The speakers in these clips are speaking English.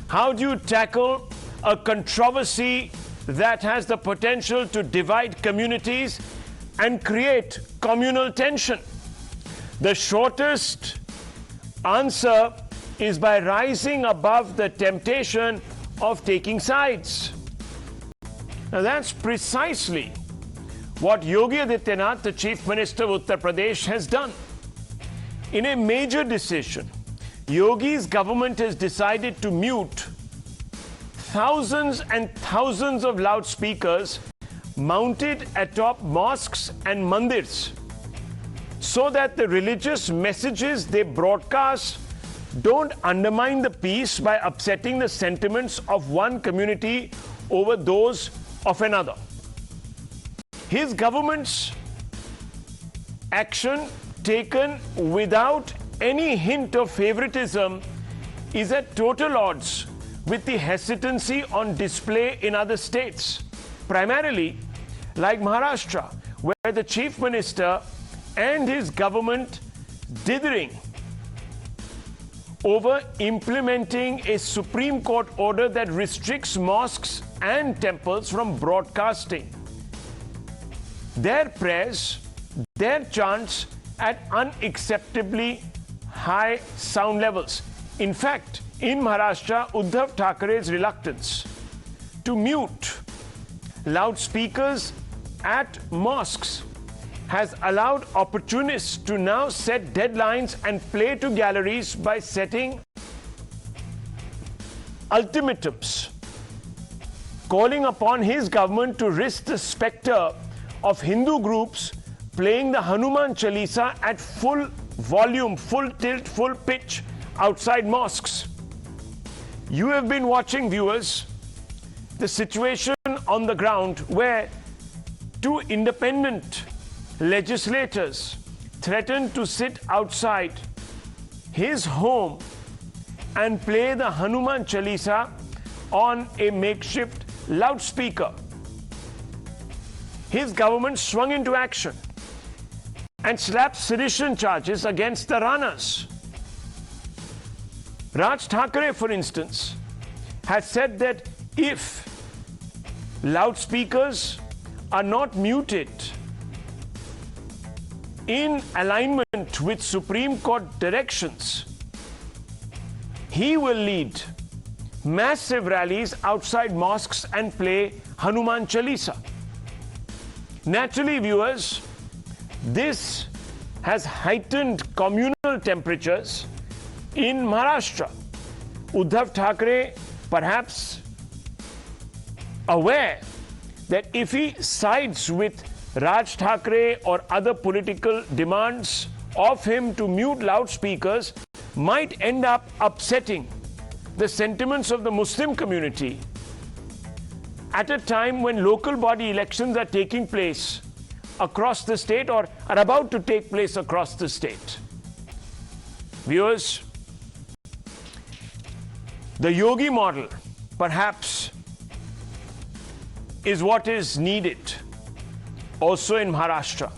How do you tackle a controversy that has the potential to divide communities and create communal tension? The shortest answer is by rising above the temptation of taking sides. Now that's precisely what Yogi Adityanath, the Chief Minister of Uttar Pradesh, has done. In a major decision, Yogi's government has decided to mute thousands and thousands of loudspeakers mounted atop mosques and mandirs, so that the religious messages they broadcast don't undermine the peace by upsetting the sentiments of one community over those of another. His government's action, taken without any hint of favoritism, is at total odds with the hesitancy on display in other states, primarily like Maharashtra, where the Chief Minister and his government dithering over implementing a Supreme Court order that restricts mosques and temples from broadcasting their prayers, their chants at unacceptably high sound levels. In fact, in Maharashtra, Uddhav Thackray's reluctance to mute loudspeakers at mosques has allowed opportunists to now set deadlines and play to galleries by setting ultimatums, calling upon his government to risk the specter of Hindu groups playing the Hanuman Chalisa at full volume, full tilt, full pitch outside mosques. You have been watching, viewers, the situation on the ground where two independent legislators threatened to sit outside his home and play the Hanuman Chalisa on a makeshift loudspeaker. His government swung into action and slapped sedition charges against the Ranas. Raj Thackeray, for instance, has said that if loudspeakers are not muted in alignment with Supreme Court directions, he will lead massive rallies outside mosques and play Hanuman Chalisa. Naturally, viewers, this has heightened communal temperatures in Maharashtra. Uddhav Thackeray, perhaps aware that if he sides with Raj Thackeray or other political demands of him to mute loudspeakers, might end up upsetting the sentiments of the Muslim community at a time when local body elections are taking place across the state or are about to take place across the state. Viewers, the Yogi model perhaps is what is needed also in Maharashtra.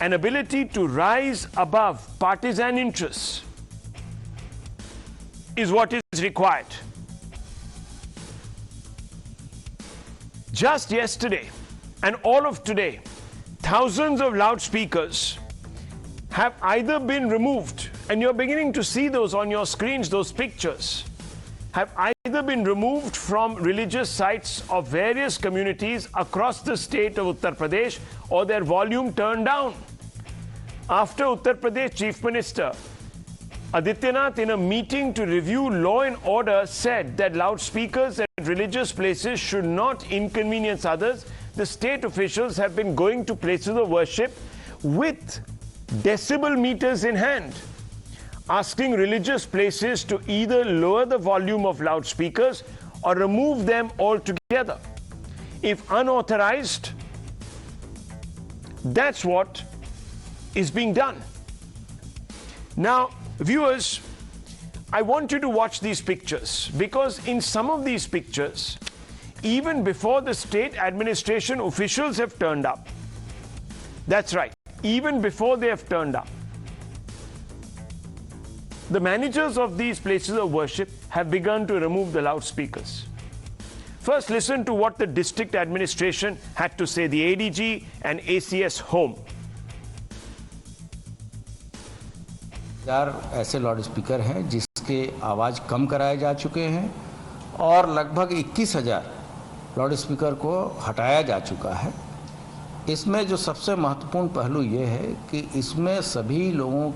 An ability to rise above partisan interests is what is required. Just yesterday and all of today, thousands of loudspeakers have either been removed, and you're beginning to see those on your screens, those pictures, have either been removed from religious sites of various communities across the state of Uttar Pradesh, or their volume turned down. After Uttar Pradesh Chief Minister Adityanath, in a meeting to review law and order, said that loudspeakers at religious places should not inconvenience others, the state officials have been going to places of worship with decibel meters in hand, asking religious places to either lower the volume of loudspeakers or remove them altogether. If unauthorized, that's what is being done. Now, viewers, I want you to watch these pictures, because in some of these pictures, even before the state administration officials have turned up, that's right, even before they have turned up, The managers of these places of worship have begun to remove the loudspeakers. First, listen to what the district administration had to say, the ADG and ACS home. ऐसे loud speaker हैं जिसके आवाज़ कम कराए जा चुके हैं और लगभग 21,000 लाउड स्पीकर को हटाया जा चुका है। इसमें जो सबसे महत्वपूर्ण पहलू ये है कि इसमें सभी लोगों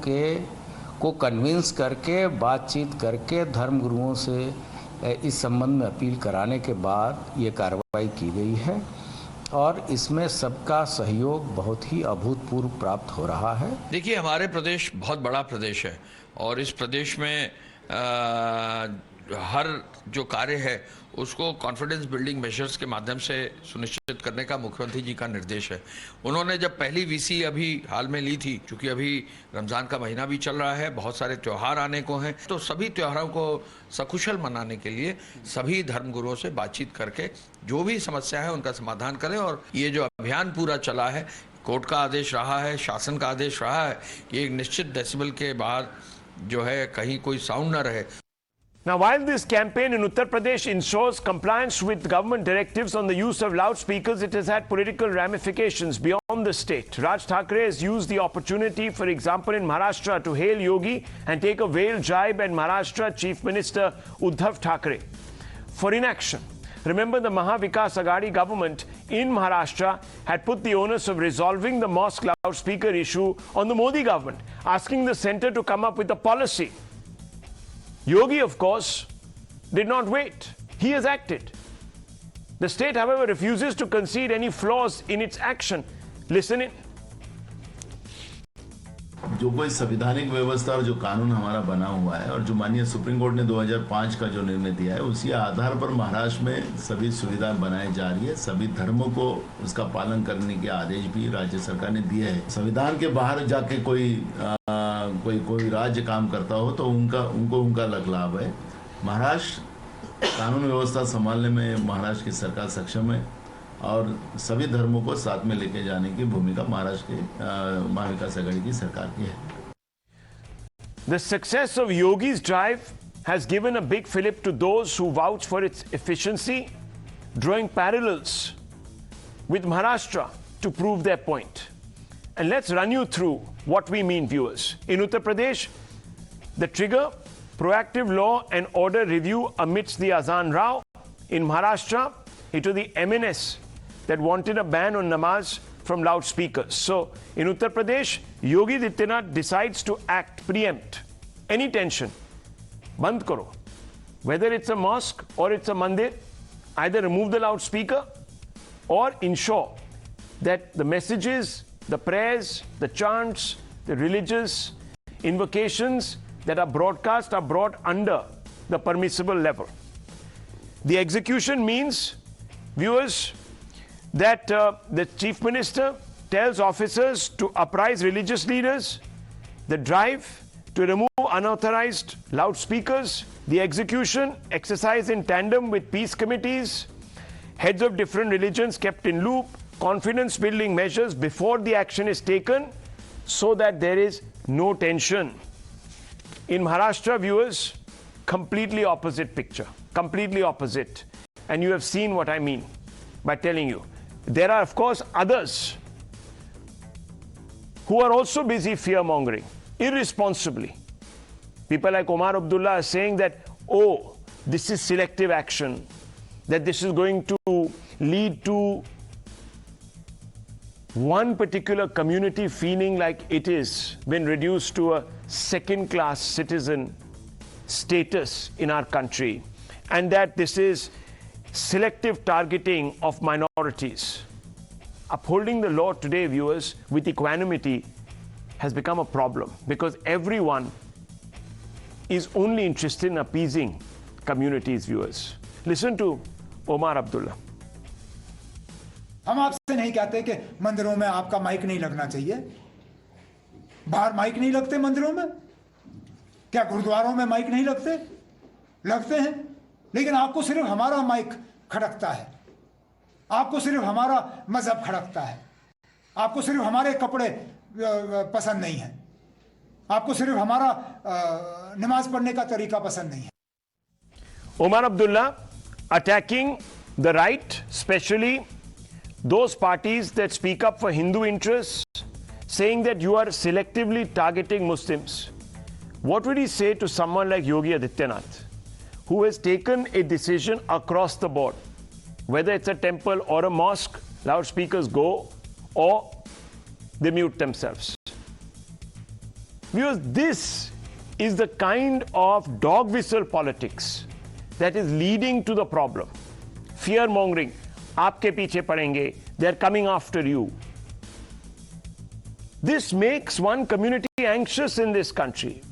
को कन्विंस करके, बातचीत करके, धर्मगुरुओं से इस संबंध में अपील कराने के बाद ये कार्रवाई की गई है और इसमें सबका सहयोग बहुत ही अभूतपूर्व प्राप्त हो रहा है। देखिए, हमारे प्रदेश बहुत बड़ा प्रदेश है और इस प्रदेश में हर जो कार्य है उसको कॉन्फिडेंस बिल्डिंग मेजर्स के माध्यम से सुनिश्चित करने का मुख्यमंत्री जी का निर्देश है। उन्होंने जब पहली वीसी अभी हाल में ली थी, क्योंकि अभी रमज़ान का महीना भी चल रहा है, बहुत सारे त्यौहार आने को हैं, तो सभी त्योहारों को सकुशल मनाने के लिए सभी धर्मगुरुओं से बातचीत करके जो भी समस्या है उनका समाधान करें। और ये जो अभियान पूरा चला है, कोर्ट का आदेश रहा है, शासन का आदेश रहा है कि एक निश्चित डेसिबल के बाद जो है कहीं कोई साउंड न रहे। Now, while this campaign in Uttar Pradesh ensures compliance with government directives on the use of loudspeakers, it has had political ramifications beyond the state. Raj Thackeray has used the opportunity, for example, in Maharashtra to hail Yogi and take a veiled jibe at Maharashtra Chief Minister Uddhav Thackeray for inaction. Remember, the Mahavikas Aghadi government in Maharashtra had put the onus of resolving the mosque loudspeaker issue on the Modi government, asking the centre to come up with a policy. Yogi, of course, did not wait. He has acted. The state, however, refuses to concede any flaws in its action. Listen in. जो कोई संवैधानिक व्यवस्था और जो कानून हमारा बना हुआ है और जो माननीय सुप्रीम कोर्ट ने 2005 का जो निर्णय दिया है, उसी आधार पर महाराष्ट्र में सभी सुविधाएं बनाई जा रही है। सभी धर्मों को उसका पालन करने के आदेश भी राज्य सरकार ने दिए हैं। संविधान के बाहर जाके कोई राज्य काम करता हो तो उनको उनका अलग लाभ है। महाराष्ट्र कानून व्यवस्था संभालने में महाराष्ट्र की सरकार सक्षम है और सभी धर्मों को साथ में लेके जाने की भूमिका महाराष्ट्र के महाविकास आघाड़ी की सरकार की है। The success of Yogi's drive has given a big fillip to those who vouch for its efficiency, drawing parallels with Maharashtra to prove their point. And let's run you through what we mean, viewers. In Uttar Pradesh, the trigger, proactive law and order review amidst the Azan Row. In Maharashtra, it was the MNS that wanted a ban on namaz from loudspeakers. So, in Uttar Pradesh, Yogi Adityanath decides to preempt any tension. Band karo. Whether it's a mosque or it's a mandir, either remove the loudspeaker or ensure that the messages, the prayers, the chants, the religious invocations that are broadcast are brought under the permissible level. The execution means, viewers, that the Chief Minister tells officers to apprise religious leaders, the drive to remove unauthorized loudspeakers, the execution exercised in tandem with peace committees, heads of different religions kept in loop, confidence building measures before the action is taken so that there is no tension. In Maharashtra, viewers, completely opposite picture, completely opposite. And you have seen what I mean by telling you. There are, of course, others who are also busy fear-mongering, irresponsibly. People like Omar Abdullah are saying that, oh, this is selective action, that this is going to lead to one particular community feeling like it is been reduced to a second-class citizen status in our country, and that this is selective targeting of minorities. Upholding the law today, viewers, with equanimity has become a problem because everyone is only interested in appeasing communities, viewers. Listen to Omar Abdullah. हम आपसे नहीं कहते कि मंदिरों में आपका mic नहीं लगना चाहिए। बाहर माइक नहीं लगते मंदिरों में? क्या गुरुद्वारों में माइक नहीं लगते? लगते हैं, लेकिन आपको सिर्फ हमारा माइक खड़कता है, आपको सिर्फ हमारा मजहब खड़कता है, आपको सिर्फ हमारे कपड़े पसंद नहीं है, आपको सिर्फ हमारा नमाज पढ़ने का तरीका पसंद नहीं है। Omar Abdullah attacking the right, especially those parties that speak up for Hindu interests, saying that you are selectively targeting Muslims. What would he say to someone like Yogi Adityanath, who has taken a decision across the board, whether it's a temple or a mosque, loudspeakers go or they mute themselves? Because this is the kind of dog whistle politics that is leading to the problem. Fear mongering. Aapke piche padenge. They're coming after you. This makes one community anxious in this country.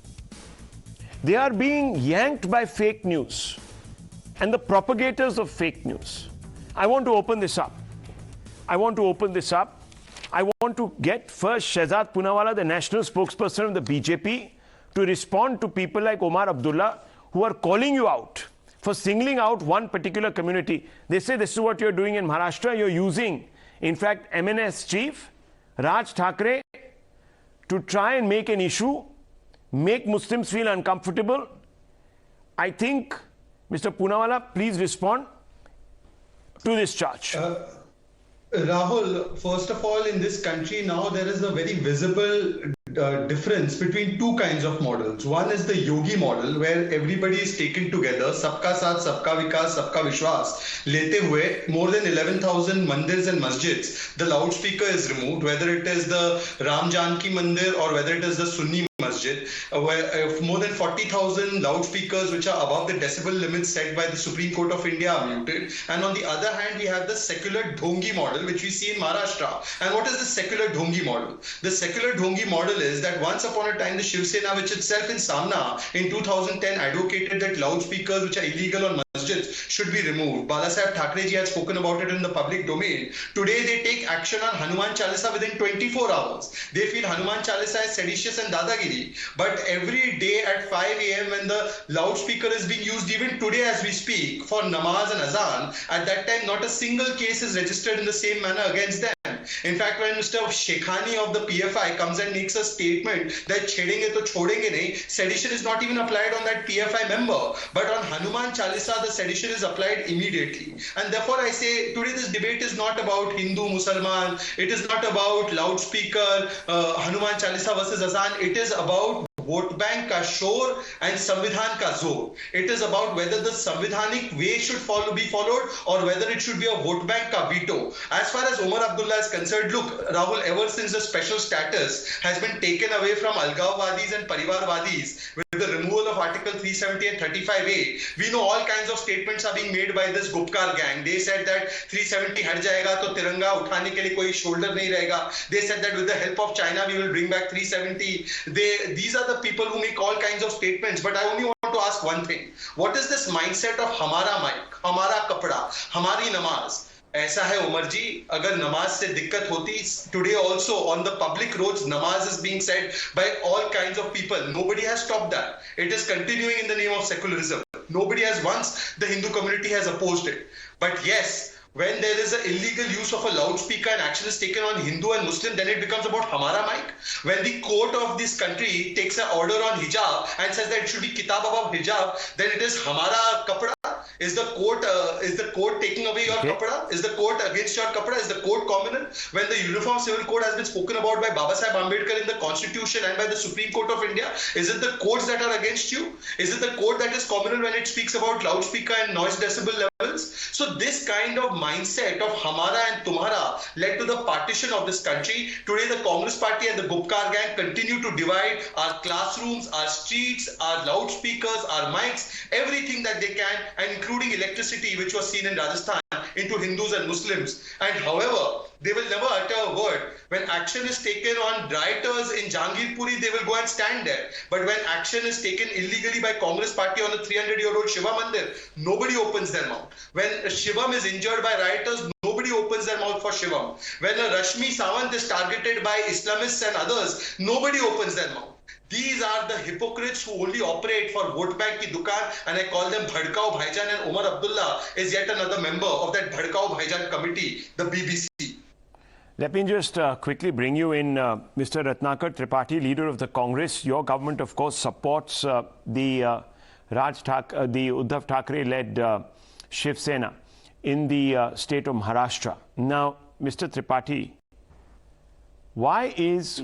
They are being yanked by fake news and the propagators of fake news. I want to open this up. I want to get first Shehzad Poonawalla, the national spokesperson of the BJP, to respond to people like Omar Abdullah who are calling you out for singling out one particular community. They say this is what you're doing in Maharashtra. You're using, in fact, MNS chief Raj Thackeray to try and make an issue, make Muslims feel uncomfortable. I think, Mr. Poonawalla, please respond to this charge. Rahul, first of all, in this country now there is a very visible difference between two kinds of models. One is the Yogi model, where everybody is taken together, sabka saath, sabka vikas, sabka vishwas, lete hue, more than 11,000 mandirs and masjids. The loudspeaker is removed, whether it is the Ram Janki Mandir or whether it is the Sunni Masjid, where more than 40,000 loudspeakers which are above the decibel limits set by the Supreme Court of India are muted. And on the other hand, we have the secular dhongi model, which we see in Maharashtra. And what is the secular dhongi model? The secular dhongi model is that once upon a time, the Shiv Sena, which itself in Samna in 2010 advocated that loudspeakers which are illegal on masjids should be removed. Balasaheb Thackeray ji had spoken about it in the public domain. Today, they take action on Hanuman Chalisa within 24 hours. They feel Hanuman Chalisa is seditious and dadagiri. But every day at 5 a.m. when the loudspeaker is being used, even today as we speak, for namaz and azan, at that time not a single case is registered in the same manner against them. In fact, when Mr. Shekhani of the PFI comes and makes a statement that chhedenge to chhodenge nahi, sedition is not even applied on that PFI member, but on Hanuman Chalisa the sedition is applied immediately. And therefore I say today this debate is not about Hindu, Musalman, it is not about loudspeaker, Hanuman Chalisa versus azan, it is about vote bank ka shor and Samvidhan ka zor. It is about whether the Samvidhanic way should be followed or whether it should be a vote bank ka veto. As far as Omar Abdullah is concerned, look, Rahul, ever since the special status has been taken away from Algavwadis and Parivarwadis with the removal of Article 370 and 35A, we know all kinds of statements are being made by this Gupkar gang. They said that 370 had jayega to Tiranga uthane ke liye koi shoulder nahi rahega. They said that with the help of China we will bring back 370. These are the people who make all kinds of statements, but I only want to ask one thing. What is this mindset of hamara mic, hamara kapda, hamari namaz? ऐसा है उमर जी, अगर नमाज से दिक्कत होती, today also on the public roads namaz is being said by all kinds of people. Nobody has stopped that. It is continuing in the name of secularism. Nobody has once, the Hindu community has opposed it. But yes, when there is an illegal use of a loudspeaker and action is taken on Hindu and Muslim, then it becomes about Hamara mic. When the court of this country takes an order on hijab and says that it should be kitab above hijab, then it is Hamara kapda. Is the court taking away your kapda? Is the court against your kapda? Is the court communal? When the Uniform Civil Code has been spoken about by Babasaheb Ambedkar in the Constitution and by the Supreme Court of India, is it the courts that are against you? Is it the court that is communal when it speaks about loudspeaker and noise decibel levels? So this kind of mindset of Hamara and Tumhara led to the partition of this country. Today the Congress Party and the Gupkar gang continue to divide our classrooms, our streets, our loudspeakers, our mics, everything that they can, and including electricity, which was seen in Rajasthan, into Hindus and Muslims. And however, they will never utter a word. When action is taken on rioters in Jahangirpuri, they will go and stand there. But when action is taken illegally by Congress Party on a 300-year-old Shiva Mandir, nobody opens their mouth. When Shivam is injured by rioters, nobody opens their mouth for Shivam. When a Rashmi Sawant is targeted by Islamists and others, nobody opens their mouth. These are the hypocrites who only operate for vote bank ki dukaan, and I call them Bhadkao Bhaijan, and Omar Abdullah is yet another member of that Bhadkao Bhaijan committee, the BBC. Let me just quickly bring you in, Mr. Ratnakar Tripathi, leader of the Congress. Your government, of course, supports the Uddhav Thackeray-led Shiv Sena in the state of Maharashtra. Now, Mr. Tripathi, why is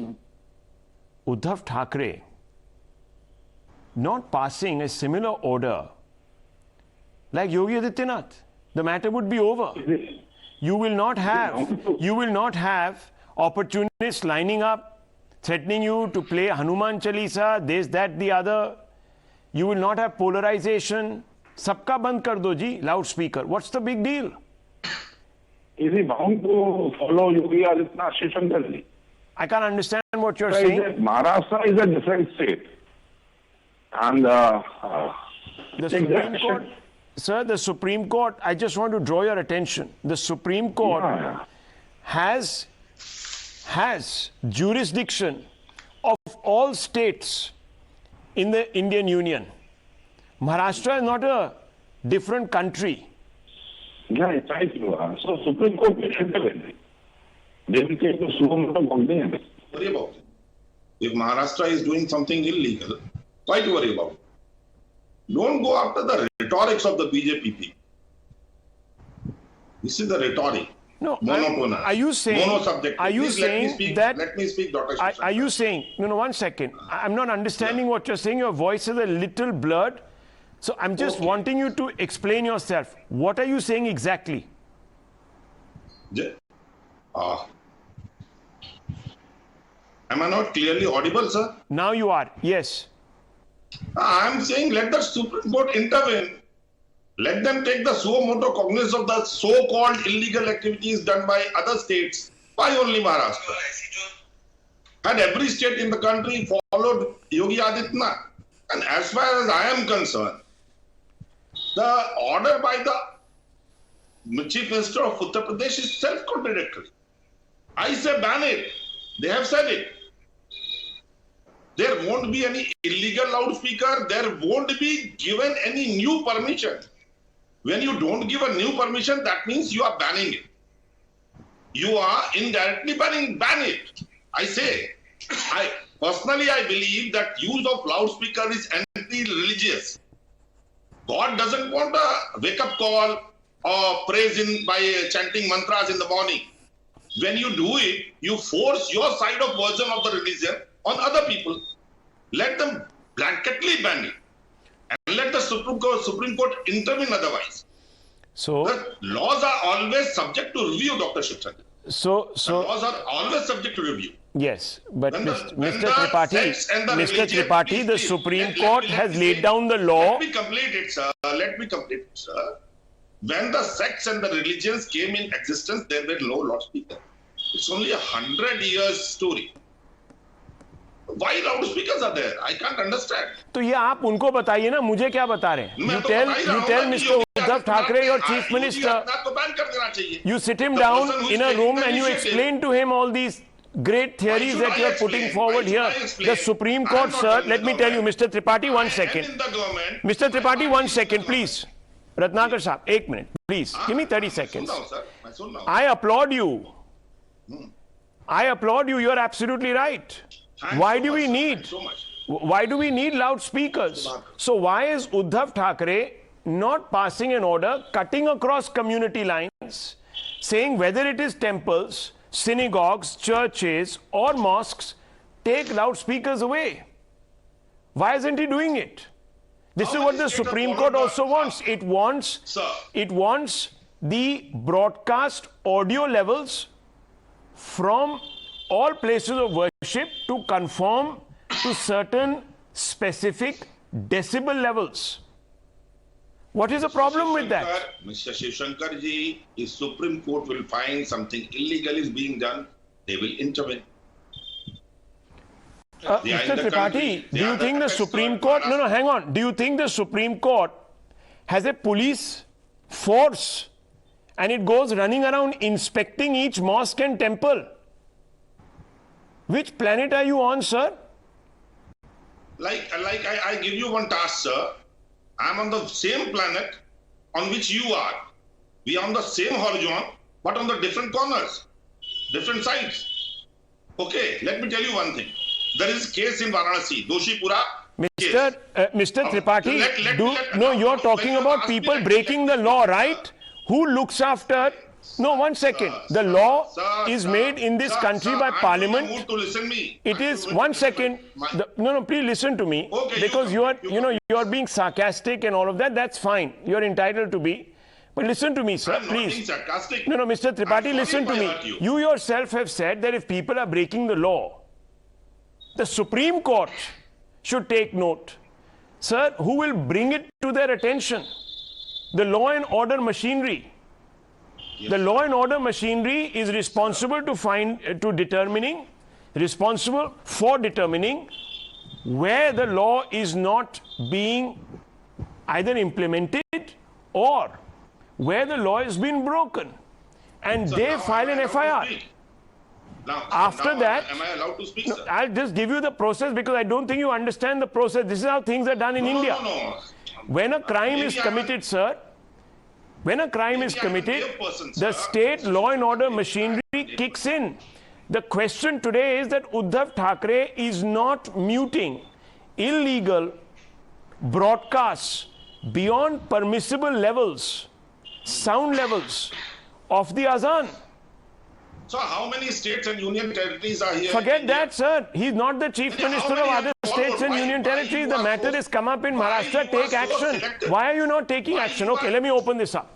Uddhav Thackeray not passing a similar order like Yogi Adityanath? The matter would be over. You will not have opportunists lining up, threatening you to play Hanuman Chalisa, this, that, the other. You will not have polarization. Sabka band kar do ji, loudspeaker. What's the big deal? Is he bound to follow Yogi Adityanath, Shivshankar ji? I can't understand what you're saying. Maharashtra is a different state. And The Supreme Court, sir, the Supreme Court, I just want to draw your attention. The Supreme Court has jurisdiction of all states in the Indian Union. Maharashtra is not a different country. Yeah, it's right. So Supreme Court will intervene. They will take the suo moto cognizance. Worry about it. If Maharashtra is doing something illegal, why to worry about it? Don't go after the rhetorics of the BJP people. This is the rhetoric. No, monotonous. are you saying? Monosubjective. Are you Please saying that? Let me speak, Dr. Shivshankar. Are you saying? No, 1 second. I'm not understanding what you're saying. Your voice is a little blurred. So I'm just wanting you to explain yourself. What are you saying exactly? Am I not clearly audible, sir? Now you are. Yes. I'm saying let the Supreme Court intervene. Let them take the suo moto cognizance of the so-called illegal activities done by other states. Why only Maharashtra? Had every state in the country followed Yogi Adityanath? And as far as I am concerned, the order by the Chief Minister of Uttar Pradesh is self-contradictory. I say ban it. They have said it. There won't be any illegal loudspeaker. There won't be given any new permission. When you don't give a new permission, that means you are banning it. You are indirectly ban it. I say, I believe that use of loudspeaker is anti-religious. God doesn't want a wake-up call or praise by chanting mantras in the morning. When you do it, you force your side of version of the religion on other people. Let them blanketly ban it. And let the Supreme Court intervene otherwise. So the laws are always subject to review, Dr. Shivshankar. The laws are always subject to review. Yes, but Mr. Tripathi, the Supreme Court has laid down the law. Let me complete it, sir. When the sects and the religions came in existence, there were no loudspeakers. It's only 100 years story. Why loudspeakers are there? I can't understand. तो ये आप उनको बताइए ना, मुझे क्या बता रहे हैं? You tell Mr. Uddhav Thackeray, your chief minister, you sit him down in a room and you explain to him all these great theories that you are putting forward here. The Supreme Court, sir, let me tell you, Mr. Tripathi, 1 second. Mr. Tripathi, 1 second, please. Ratnakar Saab, 1 minute, please. Give me 30 seconds. I applaud you. You are absolutely right. Why do we need loudspeakers? So why is Uddhav Thackeray not passing an order cutting across community lines, saying whether it is temples, synagogues, churches or mosques, take loudspeakers away? Why isn't he doing it? This is what the Supreme Court also wants. It wants the broadcast audio levels from all places of worship to conform to certain specific decibel levels. What is the problem with that? Mr. Shivshankar ji, if Supreme Court will find something illegal is being done, they will intervene. Mr. Tripathi, do you think the Supreme Court... No, hang on. Do you think the Supreme Court has a police force and it goes running around inspecting each mosque and temple? Which planet are you on, sir? I give you one task, sir. I'm on the same planet on which you are. We are on the same horizon, but on the different corners. different sides. Okay, let me tell you one thing. There is case in Varanasi, Doshipura. Mr. Tripathi, you're talking about people breaking the law, right? Who looks after? No, 1 second. The law is made in this country by Parliament. It is 1 second. No, please listen to me. Because you are being sarcastic and all of that. That's fine. You're entitled to be. But listen to me, sir, please. No, Mr. Tripathi, listen to me. You yourself have said that if people are breaking the law, the Supreme Court should take note. Sir, who will bring it to their attention? The law and order machinery. Yes. The law and order machinery is responsible responsible for determining where the law is not being either implemented or where the law has been broken. And so they file an FIR. After that, am I allowed to speak, sir? I'll just give you the process because I don't think you understand the process. This is how things are done in India. When a crime is committed, sir, when a crime is committed, the state law and order machinery kicks in. The question today is that Uddhav Thackeray is not muting illegal broadcasts beyond permissible levels, sound levels of the azan. So how many states and union territories are here? Forget that, sir. He's not the chief minister of other states and union territories. The matter has come up in Maharashtra. Take action. Why are you not taking action? Okay, let me open this up.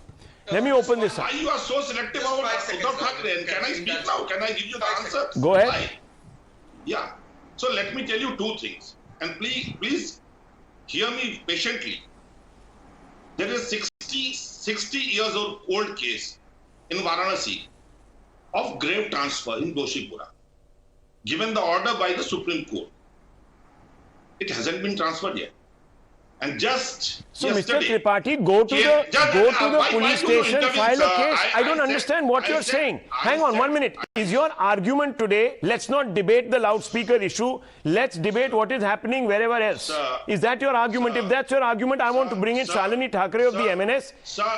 Why you are so selective about Uddhav Thackeray? Can I speak now? Can I give you the answer? Go ahead. Why? Yeah. So let me tell you two things. And please hear me patiently. There is a 60 years old case in Varanasi of grave transfer in Doshipura, given the order by the Supreme Court. It hasn't been transferred yet. And just so yesterday, Mr. Tripathi, go to the police station, file a case. I don't understand what you're saying. Hang on 1 minute. Is your argument today, let's not debate the loudspeaker issue, let's debate what is happening wherever else? Is that your argument? If that's your argument, I want to bring in Shalini Thackeray of the MNS.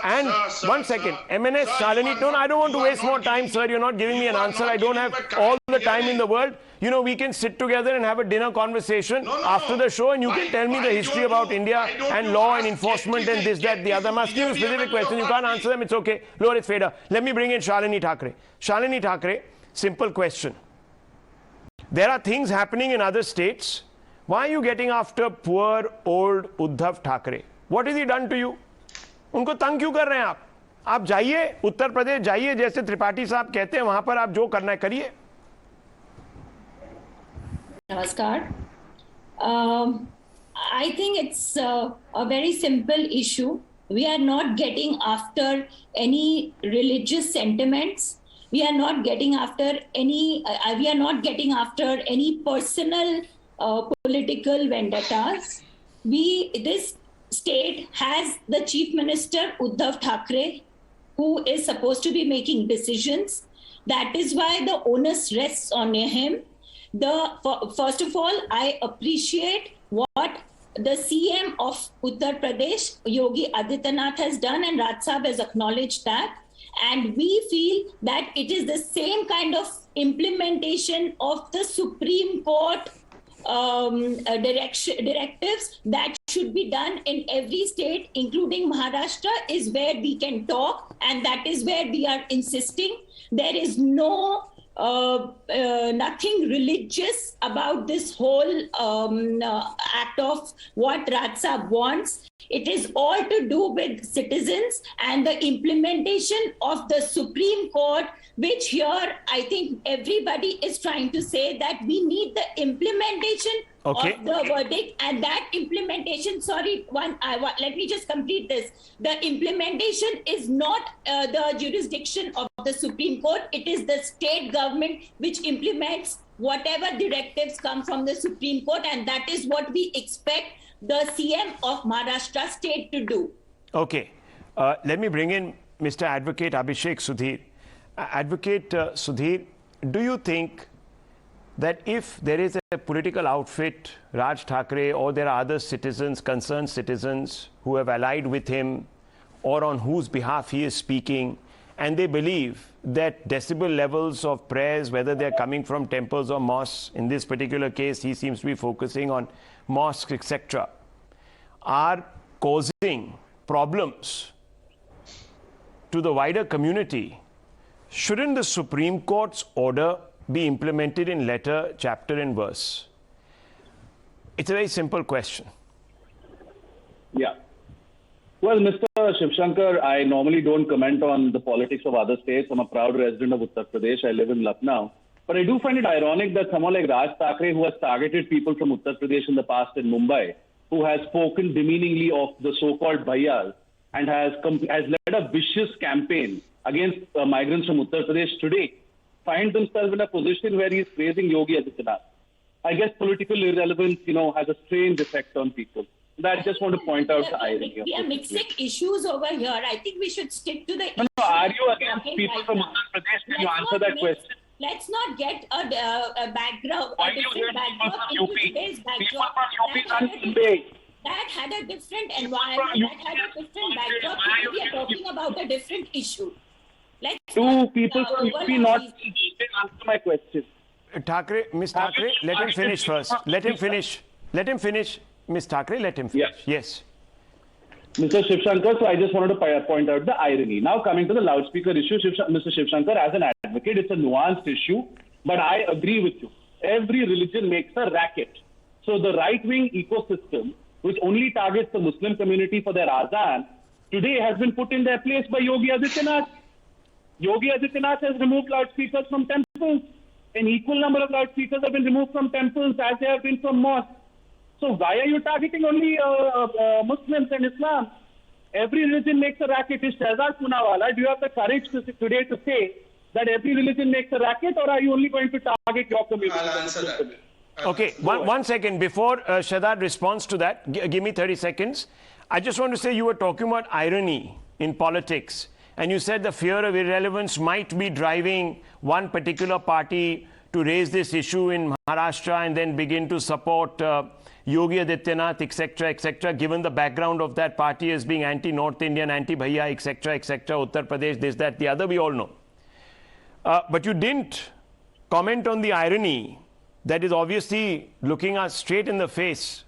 And 1 second, MNS, Shalini, no, I don't want to waste more time, sir. You're not giving me an answer. I don't have all the time in the world. You know, we can sit together and have a dinner conversation after the show and you can tell me the history about India and law and enforcement and this, that, the other. I'm asking you specific questions. You can't answer them. It's okay. Lower its fader. Let me bring in Shalini Thackeray. Shalini Thackeray, simple question. There are things happening in other states. Why are you getting after poor old Uddhav Thackeray? What has he done to you? उनको तंग क्यों कर रहे हैं आप? आप जाइए उत्तर प्रदेश जाइए जैसे त्रिपाठी साहब कहते हैं वहां पर आप जो करना है करिए. Namaskar. I think it's a very simple issue. We are not getting after any religious sentiments. We are not getting after any. We are not getting after any personal political vendettas. This state has the Chief Minister Uddhav Thackeray, who is supposed to be making decisions. That is why the onus rests on him. First of all, I appreciate what the CM of Uttar Pradesh, Yogi Adityanath, has done, and Raj Sahab has acknowledged that. And we feel that it is the same kind of implementation of the Supreme Court directives that should be done in every state, including Maharashtra, is where we can talk, and that is where we are insisting. There is nothing religious about this whole act of what Raj Sahab wants. It is all to do with citizens and the implementation of the Supreme Court, which here I think everybody is trying to say that we need the implementation of the verdict, and that implementation, let me just complete this. The implementation is not the jurisdiction of the Supreme Court. It is the state government which implements whatever directives come from the Supreme Court, and that is what we expect the CM of Maharashtra state to do. Okay. Let me bring in Mr. Advocate Abhishek Sudhir. Advocate Sudhir, do you think that if there is a political outfit, Raj Thackeray, or there are other citizens, concerned citizens who have allied with him or on whose behalf he is speaking, and they believe that decibel levels of prayers, whether they're coming from temples or mosques, in this particular case, he seems to be focusing on mosques, etc., are causing problems to the wider community, shouldn't the Supreme Court's order be implemented in letter, chapter, and verse? It's a very simple question. Yeah. Well, Mr. Shivshankar, I normally don't comment on the politics of other states. I'm a proud resident of Uttar Pradesh. I live in Lucknow. But I do find it ironic that someone like Raj Thackeray, who has targeted people from Uttar Pradesh in the past in Mumbai, who has spoken demeaningly of the so-called bhaiyas and has led a vicious campaign against migrants from Uttar Pradesh today, finds himself in a position where he's praising Yogi Adityanath. I guess political irrelevance, has a strange effect on people. I just want to point out the irony. We are mixing issues over here. I think we should stick to the. No, are you against people from Uttar Pradesh? Can you answer that question? Let's not get a background, Why a different backdrop into today's backdrop. That had a different environment, that had a different backdrop. Today we are talking about a different issue. Two people from UP not answer my question. Thackeray, Ms. Thackeray, let him finish first. Let him finish. Let him finish. Ms. Thackeray, let him finish. Yes. Mr. Shivshankar, so I just wanted to point out the irony. Now coming to the loudspeaker issue, Mr. Shivshankar, as an advocate, it's a nuanced issue, but I agree with you. Every religion makes a racket. So the right-wing ecosystem, which only targets the Muslim community for their azan, today has been put in their place by Yogi Adityanath. Yogi Adityanath has removed loudspeakers from temples. An equal number of loudspeakers have been removed from temples as they have been from mosques. So why are you targeting only Muslims and Islam? Every religion makes a racket. Is Shehzad Poonawala, do you have the courage today to say that every religion makes a racket, or are you only going to target your community? I'll answer that. Okay, one second. Before Shehzad responds to that, give me 30 seconds. I just want to say you were talking about irony in politics. And you said the fear of irrelevance might be driving one particular party to raise this issue in Maharashtra and then begin to support Yogi Adityanath, etc., given the background of that party as being anti-North Indian, anti-Bhaiya, etc., Uttar Pradesh, this, that, the other, we all know. But you didn't comment on the irony that is obviously looking us straight in the face,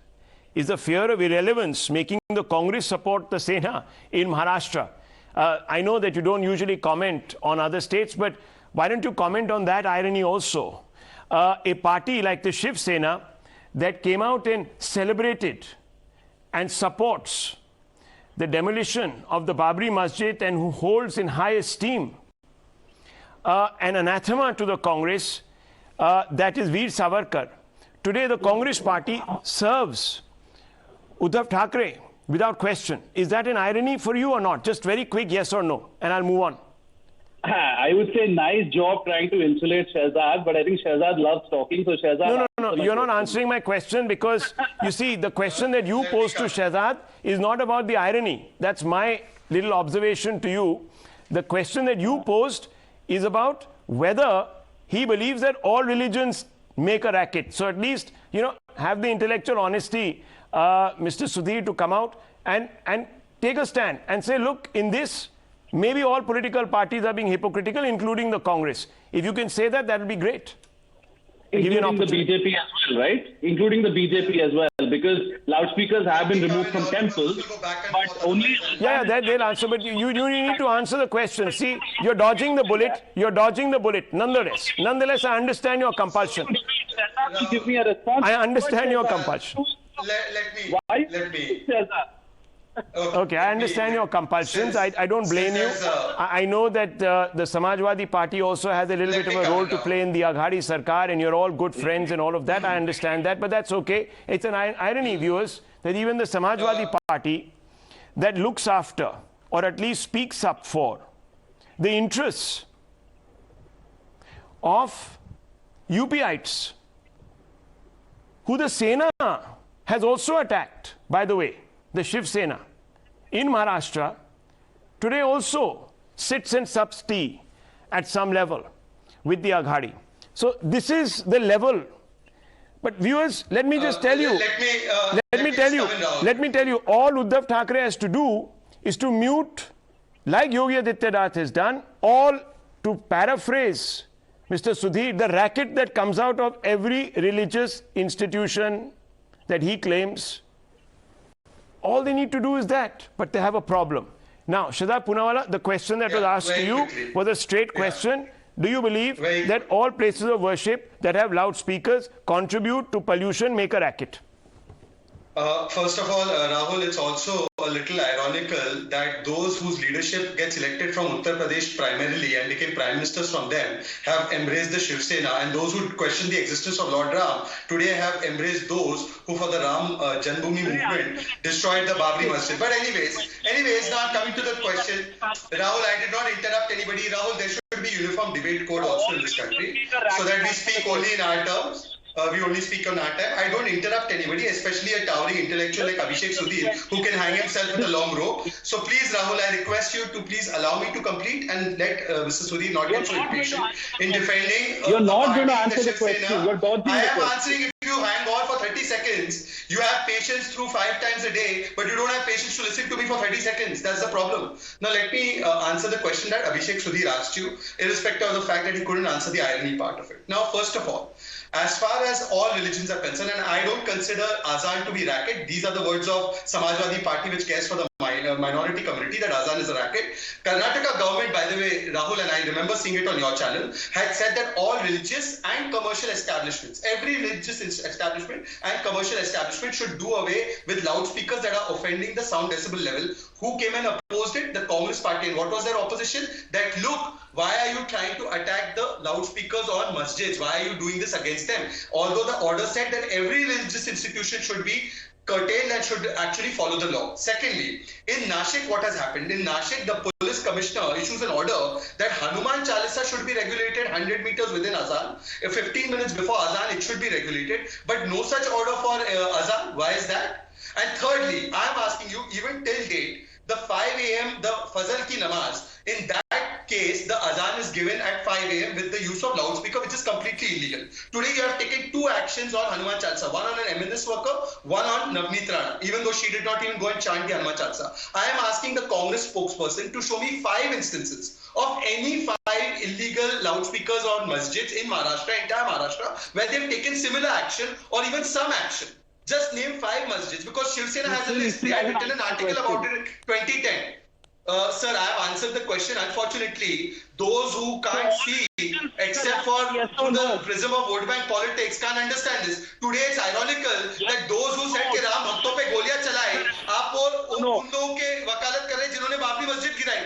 is the fear of irrelevance making the Congress support the Sena in Maharashtra. I know that you don't usually comment on other states, but why don't you comment on that irony also? A party like the Shiv Sena that came out and celebrated and supports the demolition of the Babri Masjid and who holds in high esteem an anathema to the Congress, that is Veer Savarkar. Today the Congress party serves Uddhav Thackeray without question. Is that an irony for you or not? Just very quick yes or no, and I'll move on. I would say nice job trying to insulate Shehzad, but I think Shehzad loves talking, so Shehzad... No, you're not answering my question because, you see, the question that you posed to Shehzad is not about the irony. That's my little observation to you. The question that you posed is about whether he believes that all religions make a racket. So at least, have the intellectual honesty, Mr. Sudhir, to come out and take a stand and say, look, in this, maybe all political parties are being hypocritical, including the Congress. If you can say that, that would be great. Including the BJP as well, right? Including the BJP as well, because loudspeakers have been removed from temples, but only... Yeah, they'll answer, but you need to answer the question. See, you're dodging the bullet. Nonetheless, I understand your compulsion. Give me a response. I understand your compulsion. Let me. Okay, I understand your compulsions. I don't blame you. I know that the Samajwadi Party also has a little bit of a role to play in the Aghadi Sarkar, and you're all good friends and all of that. I understand that, but that's okay. It's an irony, viewers, that even the Samajwadi Party that looks after, or at least speaks up for, the interests of UPites, who the Sena has also attacked, by the way, the Shiv Sena in Maharashtra, today also sits and sups tea at some level with the Aghadi. So this is the level. But viewers, let me just tell you, let me tell you, all Uddhav Thackeray has to do is to mute like Yogi Adityanath has done, or to paraphrase Mr. Sudhir, the racket that comes out of every religious institution that he claims, all they need to do is that, but they have a problem. Now, Shadab Poonawalla, the question that was asked to you was a straight question. Do you believe that all places of worship that have loudspeakers contribute to pollution, make a racket? First of all, Rahul, it's also a little ironical that those whose leadership gets elected from Uttar Pradesh primarily and became prime ministers from them have embraced the Shiv Sena, and those who question the existence of Lord Ram today have embraced those who for the Ram Janmabhoomi movement destroyed the Babri Masjid. But anyways, now coming to the question, Rahul, I did not interrupt anybody. Rahul, there should be uniform debate code also in this country so that we speak only in our terms. We only speak on our time. I don't interrupt anybody, especially a towering intellectual like Abhishek Sudhir, who can hang himself with a long rope. So please, Rahul, I request you to please allow me to complete and let Mr. Sudhir not get so impatient in defending. You're not going to answer the question. You're dodging I the am question. answering. If you hang on for 30 seconds, you have patience through 5 times a day, but you don't have patience to listen to me for 30 seconds. That's the problem. Now let me answer the question that Abhishek Sudhir asked you, irrespective of the fact that he couldn't answer the irony part of it. Now, first of all, as far as all religions are concerned, and I don't consider Azan to be racket, these are the words of Samajwadi Party, which cares for the minority community, that Azan is a racket. Karnataka government, by the way, Rahul, and I remember seeing it on your channel, had said that all religious and commercial establishments, every religious establishment and commercial establishment should do away with loudspeakers that are offending the sound decibel level. Who came and opposed it? The Communist Party. And what was their opposition? That, look, why are you trying to attack the loudspeakers on masjids? Why are you doing this against them? Although the order said that every religious institution should be curtailed and should actually follow the law. Secondly, in Nashik, what has happened? In Nashik, the police commissioner issues an order that Hanuman Chalisa should be regulated 100 meters within Azan. 15 minutes before Azan, it should be regulated. But no such order for Azan. Why is that? And thirdly, I am asking you, even till date, the 5 a.m., the Fazal ki namaz, in that case, the Azan is given at 5 a.m. with the use of loudspeaker, which is completely illegal. Today, you have taken 2 actions on Hanuman Chalisa, one on an MNS worker, one on Navneet Rana, even though she did not even go and chant the Hanuman Chalisa. I am asking the Congress spokesperson to show me 5 instances of any 5 illegal loudspeakers on masjids in Maharashtra, entire Maharashtra, where they have taken similar action or even some action. Just name 5 masjids, because Shiv Sena has a list. They had written an article about it in 2010. Sir, I have answered the question. Unfortunately, those who can't see, except for through the prism of vote bank politics, can't understand this. Today, it's ironical that those who said कि राम भक्तों पे गोलियां चलाए, आप और उन लोगों के वकालत कर रहे हैं जिन्होंने बाबरी मस्जिद गिराई.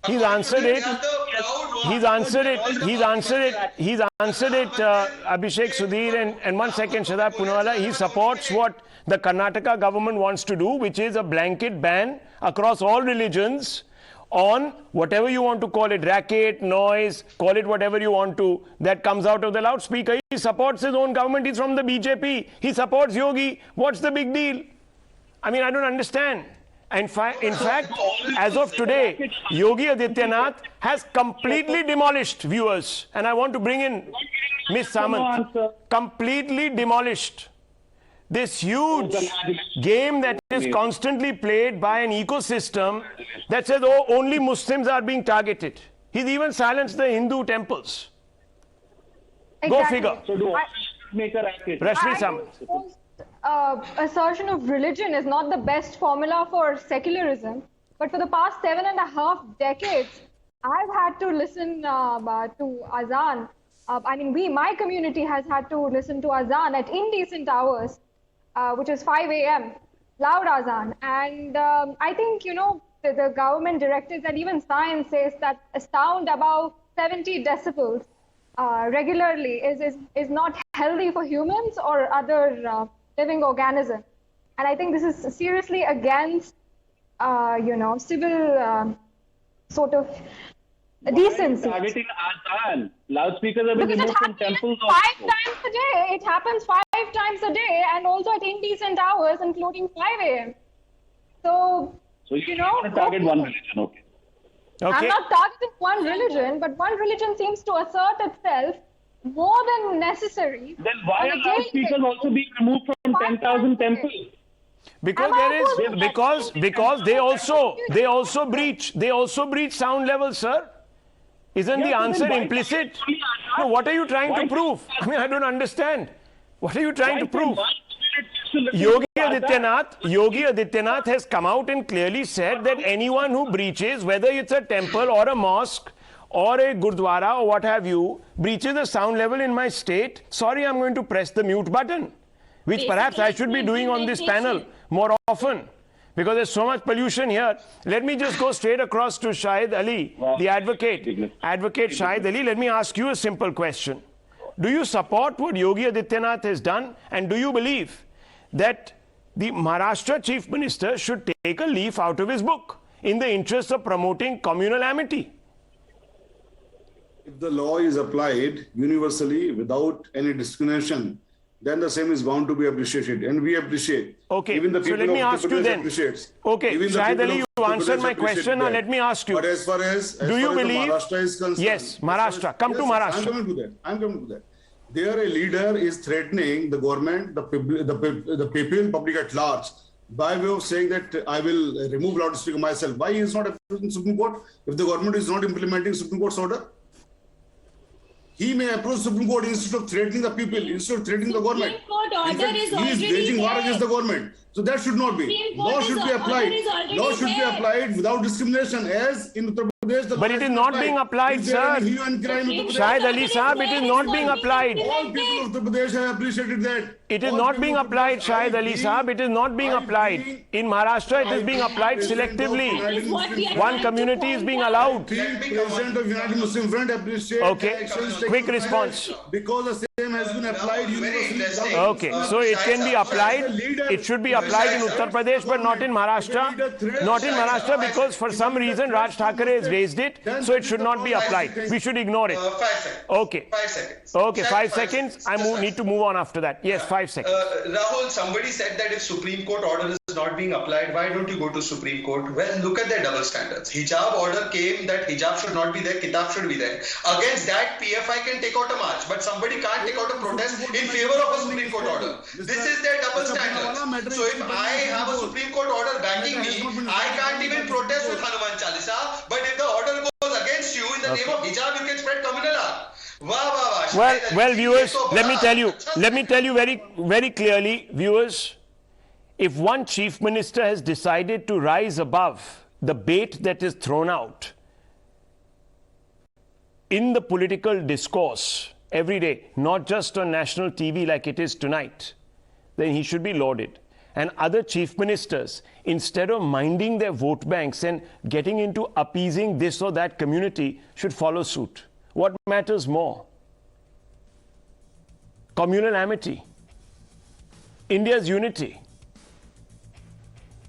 He's answered it. He's answered it, Abhishek Sudhir. And 1 second, Shadab Poonawalla. He supports what the Karnataka government wants to do, which is a blanket ban across all religions on whatever you want to call it, racket, noise, call it whatever you want to, that comes out of the loudspeaker. He supports his own government. He's from the BJP. He supports Yogi. What's the big deal? I mean, I don't understand. In fact, as of today, Yogi Adityanath has completely demolished, viewers, and I want to bring in Ms. Samant, completely demolished this huge game that is constantly played by an ecosystem that says, oh, only Muslims are being targeted. He's even silenced the Hindu temples. Go Exactly. figure. So do I make a racket? Rashmi Samant. Assertion of religion is not the best formula for secularism, but for the past 7.5 decades, I've had to listen to Azan. My community has had to listen to Azan at indecent hours, which is 5 a.m., loud Azan. And I think, the government directives and even science says that a sound above 70 decibels regularly is not healthy for humans or other living organism. And I think this is seriously against, civil sort of decency. Targeting Azan. Loudspeakers have been removed from temples. 5 times a day. It happens 5 times a day, and also at indecent hours, including 5 a.m. So you want to target one religion, okay? I'm not targeting one religion, but one religion seems to assert itself more than necessary. Then why are loudspeakers also being removed from 10,000 temples? Because they also breach sound levels, sir. Isn't the answer implicit? No, what are you trying to prove? I mean, I don't understand. What are you trying to prove? Yogi Adityanath has come out and clearly said that anyone who breaches, whether it's a temple or a mosque or a gurdwara or what have you, breaches the sound level in my state, sorry, I'm going to press the mute button, which perhaps I should be doing on this panel more often, because there's so much pollution here. Let me just go straight across to Shahid Ali, the advocate. Advocate Shahid Ali, let me ask you a simple question. Do you support what Yogi Adityanath has done, and do you believe that the Maharashtra Chief Minister should take a leaf out of his book in the interest of promoting communal amity? If the law is applied universally without any discrimination, then the same is bound to be appreciated, and we appreciate. Okay, even the people so let me ask you then. Okay, even Shahid Ali, you answered my question. Now let me ask you. But as far as Maharashtra is concerned, yes, Maharashtra. Come to Maharashtra. I'm coming to that. There, a leader is threatening the government, the people, public at large, by way of saying that I will remove loudspeaker myself. Why he is not approaching Supreme Court if the government is not implementing Supreme Court's order? He may approach Supreme Court instead of threatening the people, instead of threatening the government. In fact, he is waging war against the government. So that should not be. Law should be applied. Law should be applied without discrimination, as in Uttar Pradesh. But it is not being applied, sir. Shahid Ali Sahab, it is not being applied. All people of Uttar Pradesh have appreciated that. It is not being applied, Shahid Ali Sahab. It is not being applied. In Maharashtra, it is being applied selectively. One community is being allowed. President of United Muslim Front appreciates. Okay, quick response. Because the same has been applied universally. Okay, so it can be applied. It should be applied in Uttar Pradesh, but not in Maharashtra. Not in Maharashtra because for some reason Raj Thackeray has raised it, so it should not be applied. We should ignore it. 5 seconds. Okay. 5 seconds. Okay, 5 seconds. I need to move on after that. Yes, 5 seconds. Rahul, somebody said that if Supreme Court order is not being applied, why don't you go to Supreme Court? Well, look at their double standards. Hijab order came that hijab should not be there, kitab should be there. Against that, PFI can take out a march, but somebody can't take out a protest in favor of a Supreme Court order. This is their double standard. So if I have a Supreme Court order backing me, I can't even protest with Hanuman Chalisa, but if the order goes against you in the name of hijab, you can spread communal art. Well, viewers, let me tell you very, very clearly, viewers, if one chief minister has decided to rise above the bait that is thrown out in the political discourse every day, not just on national TV like it is tonight, then he should be lauded. And other chief ministers, instead of minding their vote banks and getting into appeasing this or that community, should follow suit. What matters more? Communal amity, India's unity,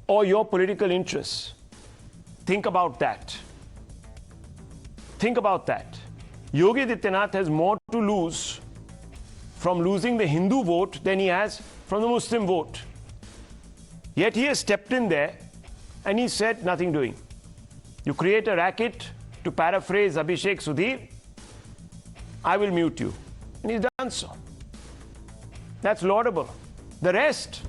or your political interests? Think about that. Think about that. Yogi Adityanath has more to lose from losing the Hindu vote than he has from the Muslim vote. Yet he has stepped in there and he said, nothing doing. You create a racket, to paraphrase Abhishek Sudhir, I will mute you. And he's done so. That's laudable. The rest,